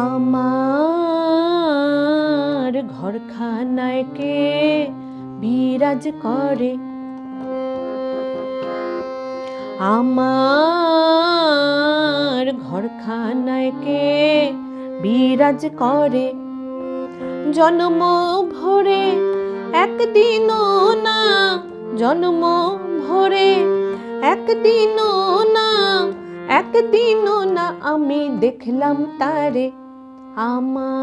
আমার ঘরখানায় কে বিরাজ করে, আমার ঘরখানায় কে বিরাজ করে। জন্ম ভরে একদিনও না, জন্ম ভরে একদিনও না, একদিনও না আমি দেখলাম তারে। আমার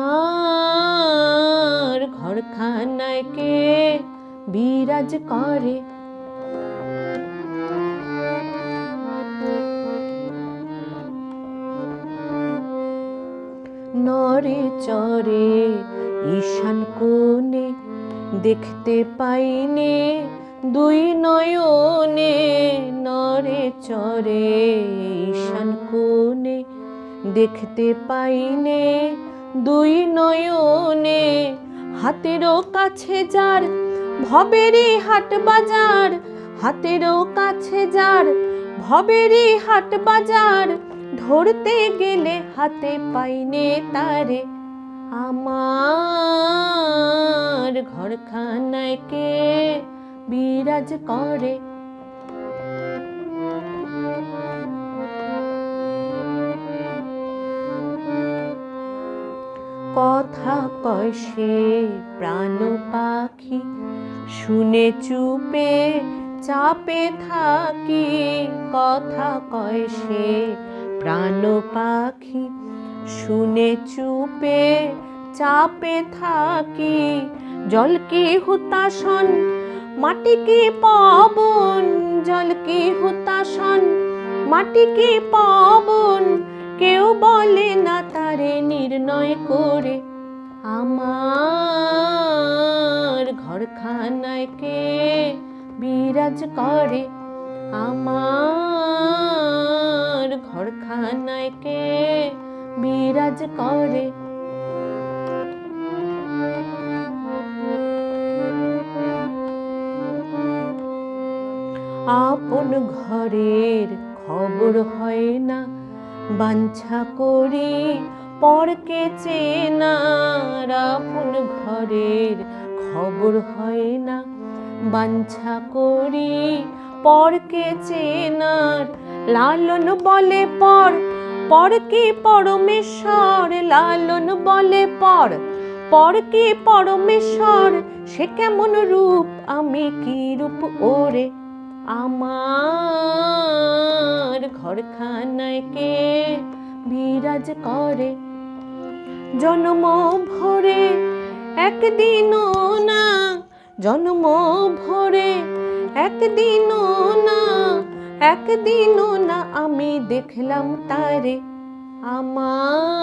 ঘরখানায় কে বিরাজ করে। নরে চরে ঈশান কোণে দেখতে পাইনে দুই নয়নে, নরে চরে ঈশান কোণে দেখতে পাইনে দুই নয়নে। হাতেরও কাছে যার ভবেরই হাট বাজার, হাতেরও কাছে যার ভবেরই হাট বাজার, ধরতে গেলে হাতে পাইনে তারে। আমার ঘরখানায় কে বিরাজ করে। কথা কয় সে প্রাণ পাখি, শুনে চুপে চাপে থাকি। কথা কয় সে প্রাণ পাখি, শুনে চুপে চাপে থাকি। জল কি হুতাশন মাটি কি পবন, জল কি হুতাশন মাটি কি পবন, কেউ বলে না তারে নির্ণয় করে। আমার ঘরখানায় কে বিরাজ করে, আমার ঘরখানায় কে বিরাজ করে। আপন ঘরের খবর হয় না, বাঞ্ছা করি পরকে চেনার। আপন ঘরের খবর হয় না, বাঞ্ছা করি পরকে চেনার। লালন বলে পর, পর কি পরমেশ্বর, লালন বলে পর, পর কি পরমেশ্বর। সে কেমন রূপ আমি কি রূপ ওরে। আমার ঘরখানায় কে বিরাজ করে। জন্ম ভরে একদিনও না, জন্ম ভরে একদিনও না, একদিনও না আমি দেখলাম তারে। আমার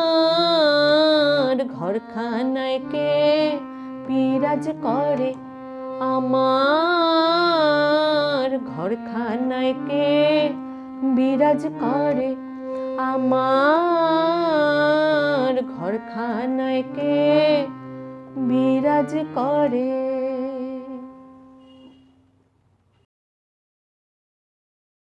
ঘরখানায় কে বিরাজ করে, আমার ঘরখানায় কে বিরাজ করে, আমার ঘরখানায় কে বিরাজ করে।